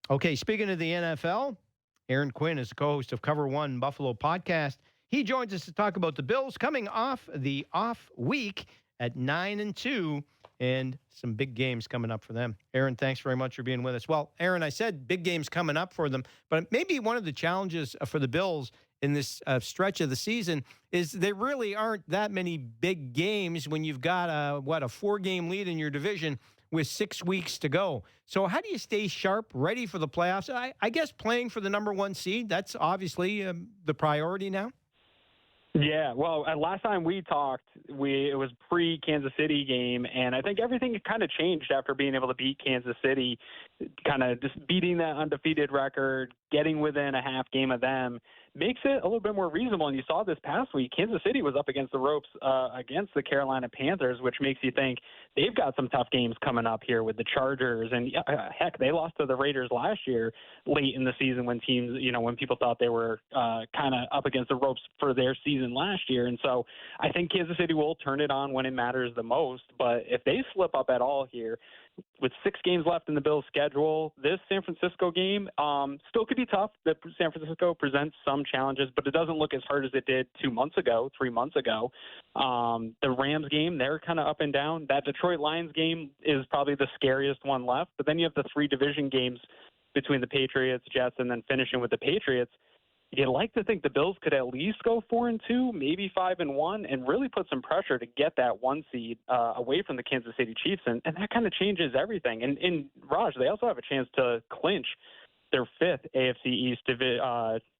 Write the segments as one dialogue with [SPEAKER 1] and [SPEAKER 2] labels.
[SPEAKER 1] Okay, speaking of the NFL, Aaron Quinn is the co-host of Cover One Buffalo podcast. He joins us to talk about the Bills coming off the off week at 9-2 and some big games coming up for them. Aaron, thanks very much for being with us. Well, Aaron, I said big games coming up for them, but maybe one of the challenges for the Bills in this stretch of the season is there really aren't that many big games when you've got a 4-game lead in your division with 6 weeks to go. So how do you stay sharp, ready for the playoffs? I guess playing for the number one seed, that's obviously the priority now.
[SPEAKER 2] Yeah, well, last time we talked, it was pre-Kansas City game, and I think everything kind of changed after being able to beat Kansas City, kind of just beating that undefeated record, getting within a half game of them, makes it a little bit more reasonable. And you saw this past week, Kansas City was up against the ropes against the Carolina Panthers, which makes you think they've got some tough games coming up here with the Chargers. And heck, they lost to the Raiders last year late in the season when teams, when people thought they were kind of up against the ropes for their season last year. And so I think Kansas City will turn it on when it matters the most. But if they slip up at all here, with 6 games left in the Bills' schedule, this San Francisco game still could be tough. San Francisco presents some challenges, but it doesn't look as hard as it did 2 months ago, 3 months ago. The Rams game, they're kind of up and down. That Detroit Lions game is probably the scariest one left. But then you have the 3 division games between the Patriots, Jets, and then finishing with the Patriots. You'd like to think the Bills could at least go 4-2, maybe 5-1, and really put some pressure to get that 1 seed away from the Kansas City Chiefs, and that kind of changes everything. And Raj, they also have a chance to clinch their 5th AFC East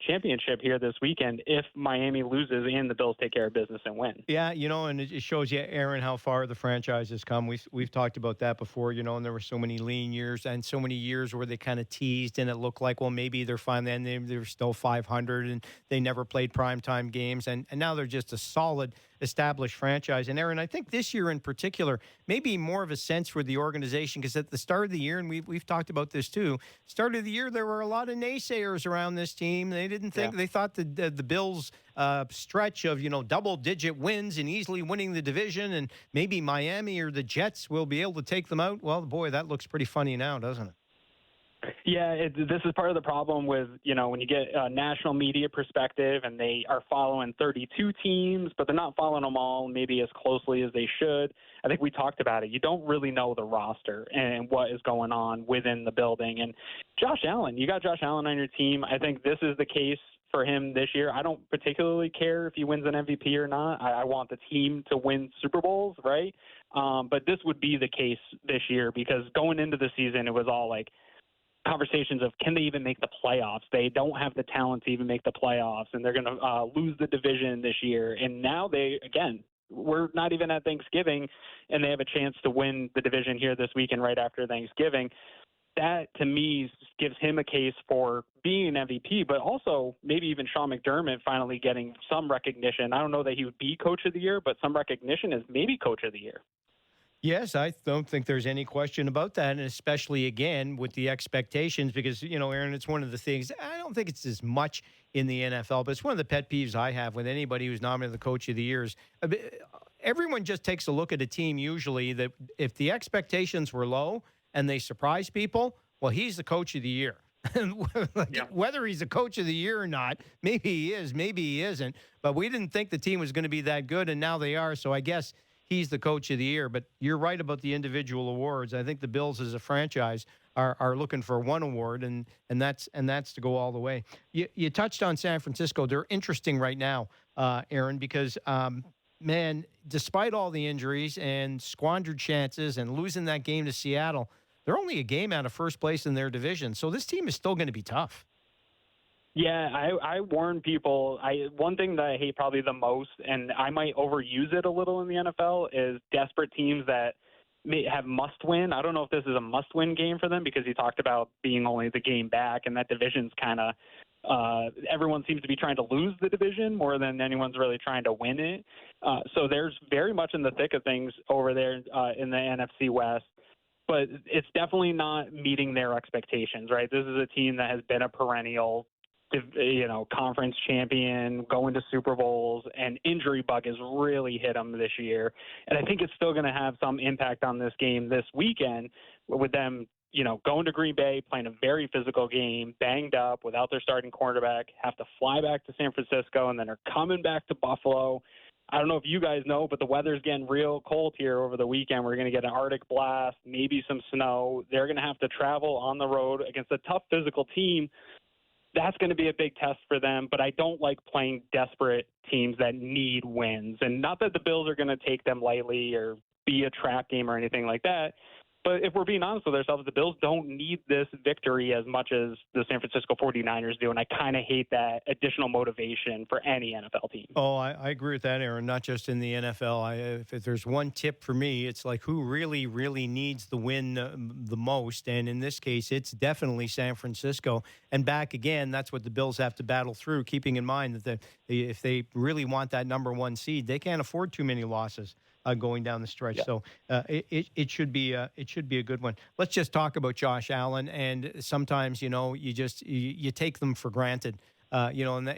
[SPEAKER 2] championship here this weekend if Miami loses and the Bills take care of business and win.
[SPEAKER 1] Yeah, and it shows you, Aaron, how far the franchise has come. We've talked about that before, and there were so many lean years and so many years where they kind of teased and it looked like, well, maybe they're fine. And they're still 500 and they never played primetime games. And now they're just a solid established franchise. And Aaron, I think this year in particular, maybe more of a sense for the organization, because at the start of the year, and we've talked about this too, start of the year, there were a lot of naysayers around this team. They didn't think, they thought the Bills stretch of, double-digit wins and easily winning the division, and maybe Miami or the Jets will be able to take them out. Well, boy, that looks pretty funny now, doesn't it?
[SPEAKER 2] Yeah, this is part of the problem with, when you get a national media perspective and they are following 32 teams, but they're not following them all maybe as closely as they should. I think we talked about it. You don't really know the roster and what is going on within the building. And Josh Allen, you got Josh Allen on your team. I think this is the case for him this year. I don't particularly care if he wins an MVP or not. I want the team to win Super Bowls, right? But this would be the case this year because going into the season, it was all like, conversations of can they even make the playoffs? They don't have the talent to even make the playoffs, and they're going to lose the division this year. And now we're not even at Thanksgiving, and they have a chance to win the division here this weekend right after Thanksgiving. That, to me, gives him a case for being an MVP, but also maybe even Sean McDermott finally getting some recognition. I don't know that he would be Coach of the Year, but some recognition as maybe Coach of the Year.
[SPEAKER 1] Yes, I don't think there's any question about that, and especially, again, with the expectations, because, Aaron, it's one of the things, I don't think it's as much in the NFL, but it's one of the pet peeves I have with anybody who's nominated the Coach of the Year. Everyone just takes a look at a team usually that if the expectations were low and they surprise people, well, he's the Coach of the Year. Whether he's a Coach of the Year or not, maybe he is, maybe he isn't, but we didn't think the team was going to be that good, and now they are, so I guess he's the Coach of the Year. But you're right about the individual awards. I think the Bills as a franchise are looking for one award, and that's to go all the way. You touched on San Francisco. They're interesting right now, Aaron, because, man, despite all the injuries and squandered chances and losing that game to Seattle, they're only a game out of first place in their division. So this team is still going to be tough.
[SPEAKER 2] Yeah, I warn people. One thing that I hate probably the most, and I might overuse it a little in the NFL, is desperate teams that may have must-win. I don't know if this is a must-win game for them because you talked about being only the game back, and that division's kind of everyone seems to be trying to lose the division more than anyone's really trying to win it. So there's very much in the thick of things over there in the NFC West. But it's definitely not meeting their expectations, right? This is a team that has been a perennial conference champion, going to Super Bowls, and injury bug has really hit them this year. And I think it's still going to have some impact on this game this weekend with them going to Green Bay, playing a very physical game, banged up without their starting quarterback, have to fly back to San Francisco, and then are coming back to Buffalo. I don't know if you guys know, but the weather's getting real cold here over the weekend. We're going to get an Arctic blast, maybe some snow. They're going to have to travel on the road against a tough physical team. That's going to be a big test for them, but I don't like playing desperate teams that need wins. And not that the Bills are going to take them lightly or be a trap game or anything like that. But if we're being honest with ourselves, the Bills don't need this victory as much as the San Francisco 49ers do, and I kind of hate that additional motivation for any NFL team.
[SPEAKER 1] Oh, I agree with that, Aaron, not just in the NFL. If there's one tip for me, it's like who really, really needs the win the most. And in this case, it's definitely San Francisco. And back again, that's what the Bills have to battle through, keeping in mind that if they really want that number one seed, they can't afford too many losses going down the stretch. Yeah. So it should be a good one. Let's just talk about Josh Allen. And sometimes, you take them for granted. And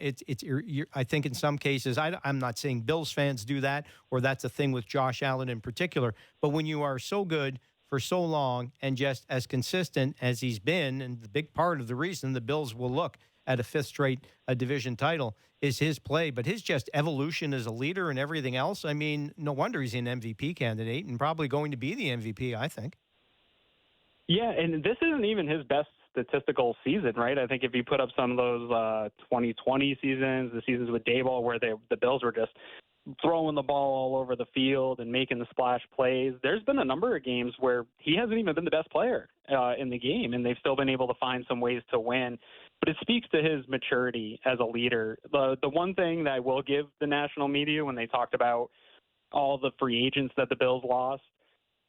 [SPEAKER 1] I think in some cases, I'm not saying Bills fans do that, or that's a thing with Josh Allen in particular. But when you are so good for so long and just as consistent as he's been, and the big part of the reason the Bills will look at a fifth straight division title is his play, but his just evolution as a leader and everything else. I mean, no wonder he's an MVP candidate and probably going to be the MVP, I think.
[SPEAKER 2] Yeah, and this isn't even his best statistical season, right? I think if you put up some of those 2020 seasons, the seasons with Daboll where the Bills were just throwing the ball all over the field and making the splash plays, there's been a number of games where he hasn't even been the best player in the game, and they've still been able to find some ways to win. But it speaks to his maturity as a leader. The one thing that I will give the national media when they talked about all the free agents that the Bills lost,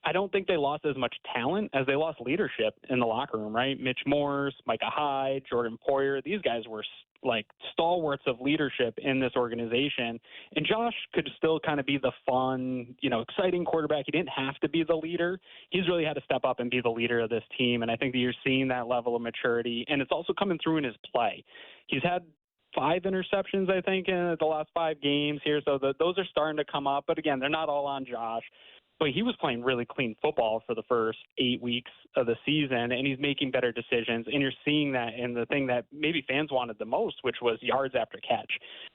[SPEAKER 2] I don't think they lost as much talent as they lost leadership in the locker room, right? Mitch Morse, Micah Hyde, Jordan Poyer, these guys were like stalwarts of leadership in this organization. And Josh could still kind of be the fun, exciting quarterback. He didn't have to be the leader. He's really had to step up and be the leader of this team. And I think that you're seeing that level of maturity. And it's also coming through in his play. He's had 5 interceptions, I think, in the last 5 games here. So those are starting to come up. But again, they're not all on Josh. But he was playing really clean football for the first 8 weeks of the season, and he's making better decisions. And you're seeing that in the thing that maybe fans wanted the most, which was yards after catch,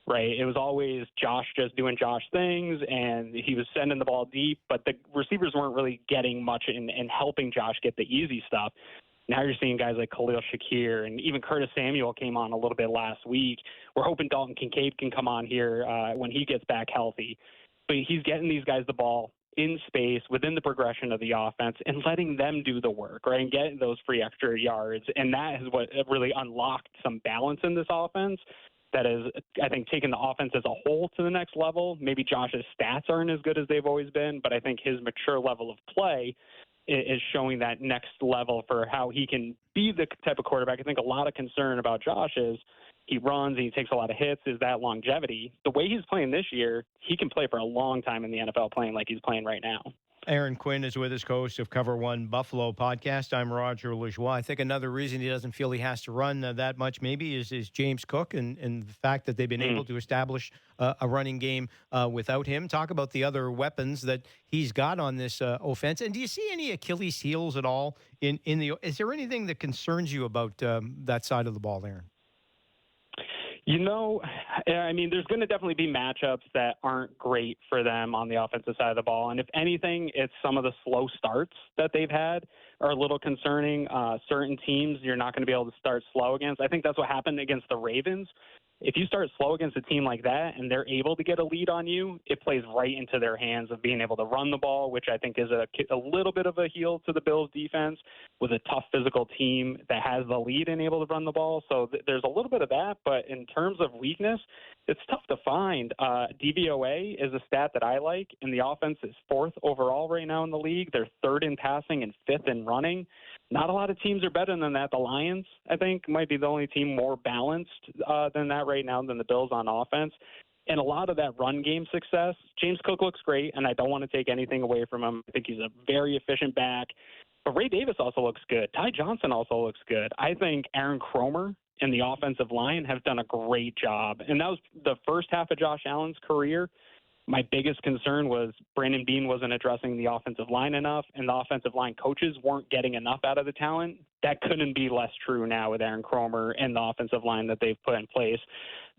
[SPEAKER 2] right? It was always Josh just doing Josh things, and he was sending the ball deep, but the receivers weren't really getting much in helping Josh get the easy stuff. Now you're seeing guys like Khalil Shakir, and even Curtis Samuel came on a little bit last week. We're hoping Dalton Kincaid can come on here when he gets back healthy. But he's getting these guys the ball in space within the progression of the offense and letting them do the work, right, and get those free extra yards. And that is what really unlocked some balance in this offense that is, I think, taking the offense as a whole to the next level. Maybe Josh's stats aren't as good as they've always been, but I think his mature level of play is showing that next level for how he can be the type of quarterback. I think a lot of concern about Josh is he runs and he takes a lot of hits. Is that longevity? The way he's playing this year, he can play for a long time in the NFL playing like he's playing right now.
[SPEAKER 1] Aaron Quinn is with us, host of Cover One Buffalo podcast. I'm Roger Lajoie. I think another reason he doesn't feel he has to run that much maybe is James Cook and the fact that they've been able to establish a running game without him. Talk about the other weapons that he's got on this offense. And do you see any Achilles heels at all in the? Is there anything that concerns you about that side of the ball, Aaron?
[SPEAKER 2] I mean, there's going to definitely be matchups that aren't great for them on the offensive side of the ball. And if anything, it's some of the slow starts that they've had are a little concerning. Certain teams you're not going to be able to start slow against. I think that's what happened against the Ravens. If you start slow against a team like that and they're able to get a lead on you, it plays right into their hands of being able to run the ball, which I think is a little bit of a heel to the Bills defense with a tough physical team that has the lead and able to run the ball. So there's a little bit of that, but in terms of weakness, it's tough to find. DVOA is a stat that I like, and the offense is 4th overall right now in the league. They're 3rd in passing and 5th in running. Not a lot of teams are better than that. The Lions, I think, might be the only team more balanced than that right now than the Bills on offense. And a lot of that run game success, James Cook looks great, and I don't want to take anything away from him. I think he's a very efficient back. But Ray Davis also looks good. Ty Johnson also looks good. I think Aaron Cromer and the offensive line have done a great job. And that was the first half of Josh Allen's career. My biggest concern was Brandon Beane wasn't addressing the offensive line enough, and the offensive line coaches weren't getting enough out of the talent. That couldn't be less true now with Aaron Cromer and the offensive line that they've put in place.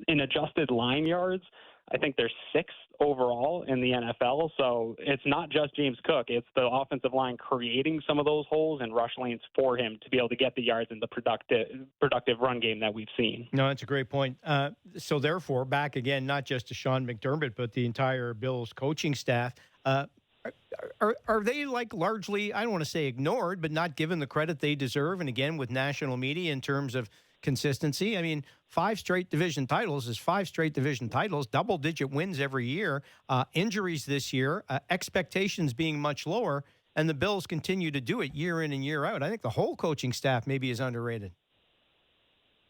[SPEAKER 2] In adjusted line yards, I think they're sixth overall in the NFL. So it's not just James Cook. It's the offensive line creating some of those holes and rush lanes for him to be able to get the yards in the productive run game that we've seen.
[SPEAKER 1] No, that's a great point. So therefore, back again, not just to Sean McDermott, but the entire Bills coaching staff. Are they like largely, I don't want to say ignored, but not given the credit they deserve? And again, with national media in terms of consistency, I mean, 5 straight division titles is 5 straight division titles, double-digit wins every year, injuries this year, expectations being much lower, and the Bills continue to do it year in and year out. I think the whole coaching staff maybe is underrated.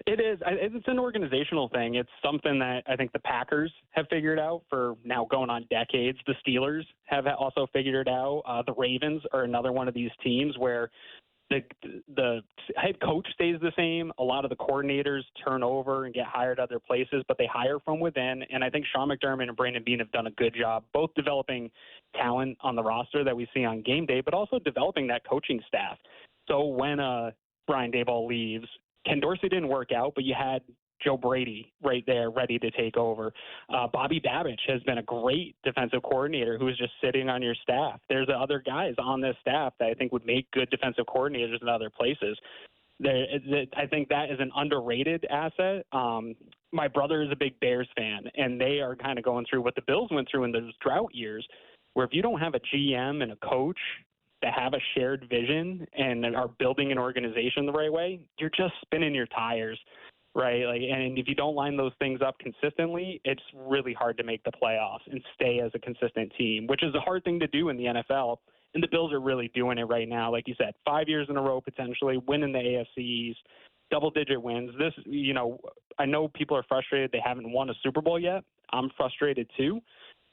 [SPEAKER 2] It is. It's an organizational thing. It's something that I think the Packers have figured out for now going on decades. The Steelers have also figured it out. The Ravens are another one of these teams where the head coach stays the same. A lot of the coordinators turn over and get hired other places, but they hire from within. And I think Sean McDermott and Brandon Beane have done a good job, both developing talent on the roster that we see on game day, but also developing that coaching staff. So when Brian Daboll leaves, Ken Dorsey didn't work out, but you had Joe Brady right there ready to take over. Bobby Babich has been a great defensive coordinator who is just sitting on your staff. There's other guys on this staff that I think would make good defensive coordinators in other places. I think that is an underrated asset. My brother is a big Bears fan, and they are kind of going through what the Bills went through in those drought years, where if you don't have a GM and a coach that have a shared vision and are building an organization the right way, you're just spinning your tires. Right. And if you don't line those things up consistently, it's really hard to make the playoffs and stay as a consistent team, which is a hard thing to do in the NFL. And the Bills are really doing it right now. Like you said, 5 years in a row, potentially winning the AFC East, double-digit wins. This, I know people are frustrated they haven't won a Super Bowl yet. I'm frustrated too.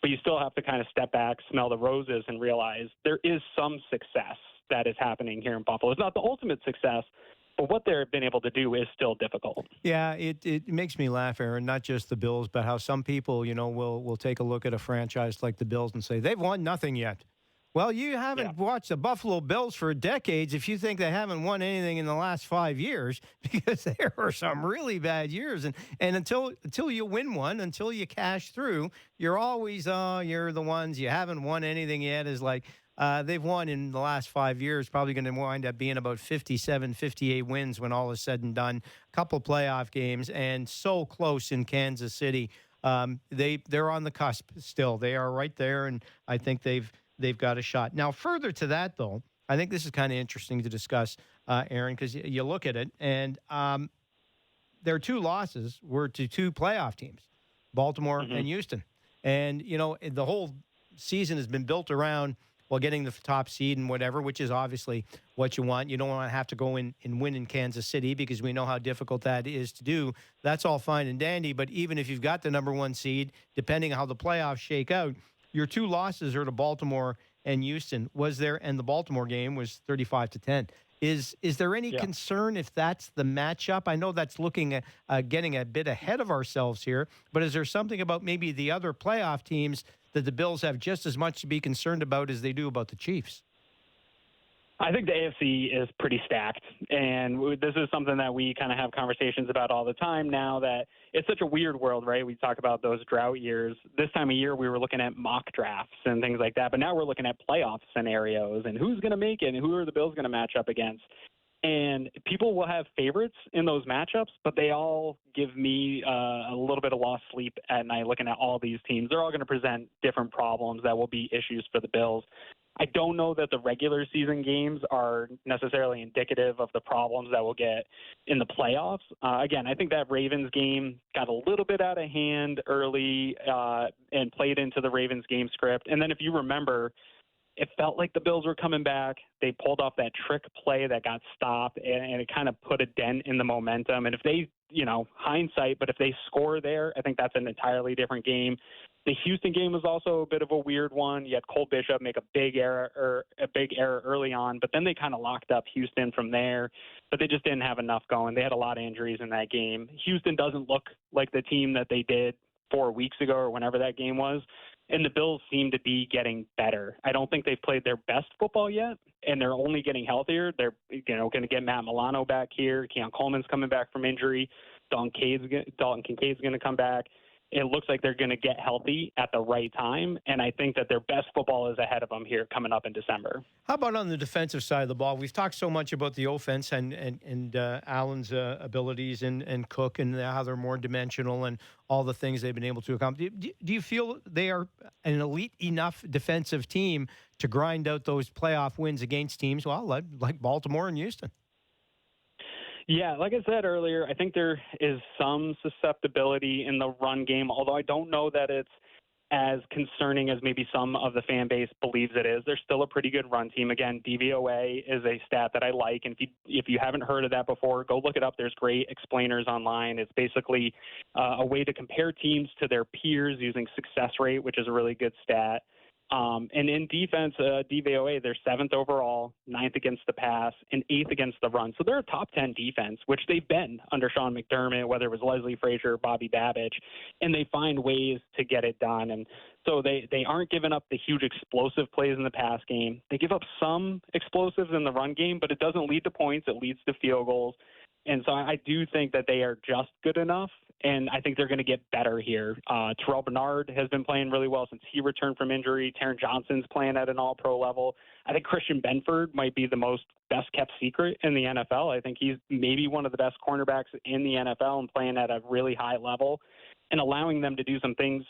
[SPEAKER 2] But you still have to kind of step back, smell the roses, and realize there is some success that is happening here in Buffalo. It's not the ultimate success, but what they've been able to do is still difficult.
[SPEAKER 1] Yeah, it makes me laugh, Aaron, not just the Bills, but how some people, will take a look at a franchise like the Bills and say, they've won nothing yet. Well, you haven't watched the Buffalo Bills for decades if you think they haven't won anything in the last 5 years, because there are some really bad years. And until you win one, until you cash through, you're always, you're the ones you haven't won anything yet is like, they've won in the last 5 years, probably going to wind up being about 57, 58 wins when all is said and done. A couple playoff games, and so close in Kansas City. They're on the cusp still. They are right there, and I think they've got a shot. Now, further to that, though, I think this is kind of interesting to discuss, Aaron, because you look at it, and their 2 losses were to 2 playoff teams, Baltimore and Houston. And, the whole season has been built around getting the top seed and whatever, which is obviously what you want. You don't want to have to go in and win in Kansas City because we know how difficult that is to do. That's all fine and dandy. But even if you've got the number 1 seed, depending on how the playoffs shake out, your 2 losses are to Baltimore and Houston. And the Baltimore game was 35-10. Is there any concern if that's the matchup? I know that's looking at getting a bit ahead of ourselves here, but is there something about maybe the other playoff teams that the Bills have just as much to be concerned about as they do about the Chiefs?
[SPEAKER 2] I think the AFC is pretty stacked, and this is something that we kind of have conversations about all the time now that it's such a weird world, right? We talk about those drought years. This time of year, we were looking at mock drafts and things like that, but now we're looking at playoff scenarios and who's going to make it and who are the Bills going to match up against. And people will have favorites in those matchups, but they all give me a little bit of lost sleep at night looking at all these teams. They're all going to present different problems that will be issues for the Bills. I don't know that the regular season games are necessarily indicative of the problems that we'll get in the playoffs. Again, I think that Ravens game got a little bit out of hand early and played into the Ravens game script. And then if you remember, it felt like the Bills were coming back. They pulled off that trick play that got stopped, and it kind of put a dent in the momentum. And if they, hindsight, but if they score there, I think that's an entirely different game. The Houston game was also a bit of a weird one. You had Cole Bishop make a big error early on, but then they kind of locked up Houston from there. But they just didn't have enough going. They had a lot of injuries in that game. Houston doesn't look like the team that they did 4 weeks ago or whenever that game was. and the Bills seem to be getting better. I don't think they've played their best football yet, and they're only getting healthier. They're going to get Matt Milano back here. Keon Coleman's coming back from injury. Dalton Kincaid's going to come back. It looks like they're going to get healthy at the right time, and I think that their best football is ahead of them here coming up in December.
[SPEAKER 1] How about on the defensive side of the ball? We've talked so much about the offense and Allen's abilities and Cook and how they're more dimensional and all the things they've been able to accomplish. Do you feel they are an elite enough defensive team to grind out those playoff wins against teams, well, like Baltimore and Houston?
[SPEAKER 2] Yeah, like I said earlier, I think there is some susceptibility in the run game, although I don't know that it's as concerning as maybe some of the fan base believes it is. They're still a pretty good run team. Again, DVOA is a stat that I like, and if you haven't heard of that before, go look it up. There's great explainers online. It's basically a way to compare teams to their peers using success rate, which is a really good stat. And in defense, DVOA, they're 7th overall, 9th against the pass, and 8th against the run. So they're a top 10 defense, which they've been under Sean McDermott, whether it was Leslie Frazier or Bobby Babbage, and they find ways to get it done. And so they aren't giving up the huge explosive plays in the pass game. They give up some explosives in the run game, but it doesn't lead to points. It leads to field goals. And so I do think that they are just good enough, and I think they're going to get better here. Terrell Bernard has been playing really well since he returned from injury. Taron Johnson's playing at an all-pro level. I think Christian Benford might be the most best-kept secret in the NFL. I think he's maybe one of the best cornerbacks in the NFL and playing at a really high level and allowing them to do some things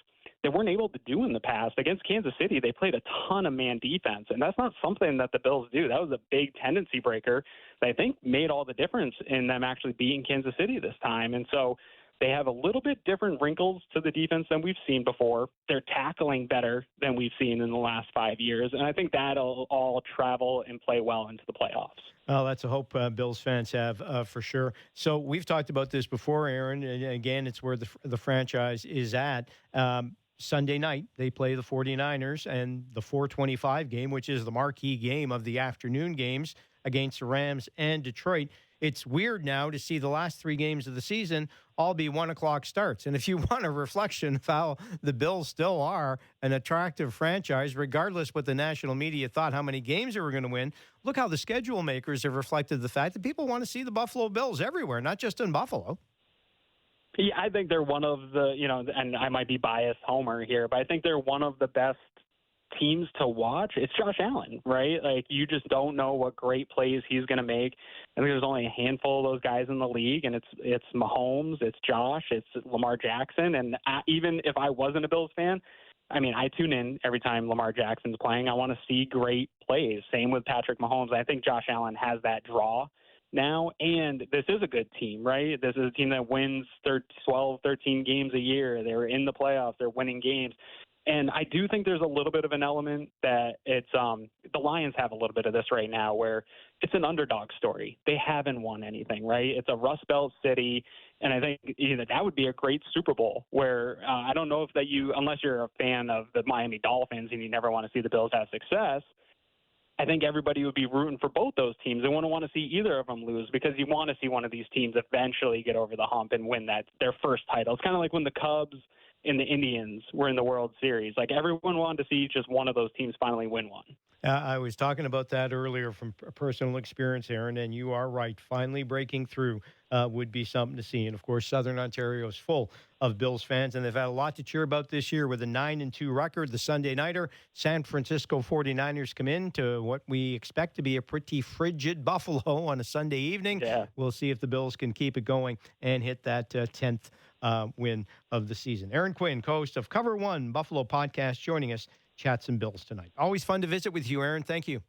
[SPEAKER 2] they weren't able to do in the past. Against Kansas City, they played a ton of man defense, and that's not something that the Bills do. That was a big tendency breaker that I think made all the difference in them actually beating Kansas City this time. And so they have a little bit different wrinkles to the defense than we've seen before. They're tackling better than we've seen in the last 5 years, and I think that'll all travel and play well into the playoffs.
[SPEAKER 1] Well, that's a hope Bills fans have for sure. So we've talked about this before, Aaron, and again, it's where the franchise is at. Sunday night, they play the 49ers, and the 4:25 game, which is the marquee game of the afternoon games against the Rams and Detroit. It's weird now to see the last 3 games of the season all be 1 o'clock starts. And if you want a reflection of how the Bills still are an attractive franchise, regardless what the national media thought how many games they were going to win, look how the schedule makers have reflected the fact that people want to see the Buffalo Bills everywhere, not just in Buffalo.
[SPEAKER 2] Yeah, I think they're one of the, and I might be biased homer here, but I think they're one of the best teams to watch. It's Josh Allen, right? Like, you just don't know what great plays he's going to make. I think there's only a handful of those guys in the league, and it's Mahomes, it's Josh, it's Lamar Jackson. And even if I wasn't a Bills fan, I mean, I tune in every time Lamar Jackson's playing. I want to see great plays. Same with Patrick Mahomes. I think Josh Allen has that draw now, and this is a good team, right? This is a team that wins 12, 13 games a year. They're in the playoffs. They're winning games. And I do think there's a little bit of an element that it's the Lions have a little bit of this right now where it's an underdog story. They haven't won anything, right? It's a Rust Belt city, and I think that would be a great Super Bowl where I don't know if that unless you're a fan of the Miami Dolphins and you never want to see the Bills have success, I think everybody would be rooting for both those teams. They wouldn't want to see either of them lose because you want to see one of these teams eventually get over the hump and win their first title. It's kind of like when the Cubs and the Indians were in the World Series. Like, everyone wanted to see just one of those teams finally win one.
[SPEAKER 1] I was talking about that earlier from personal experience, Aaron, and you are right. Finally breaking through would be something to see. And, of course, Southern Ontario is full of Bills fans, and they've had a lot to cheer about this year with a 9-2 record. The Sunday nighter, San Francisco 49ers come in to what we expect to be a pretty frigid Buffalo on a Sunday evening.
[SPEAKER 2] Yeah.
[SPEAKER 1] We'll see if the Bills can keep it going and hit that 10th win of the season. Aaron Quinn, host of Cover One Buffalo podcast, joining us. Chat some Bills tonight. Always fun to visit with you, Aaron. Thank you.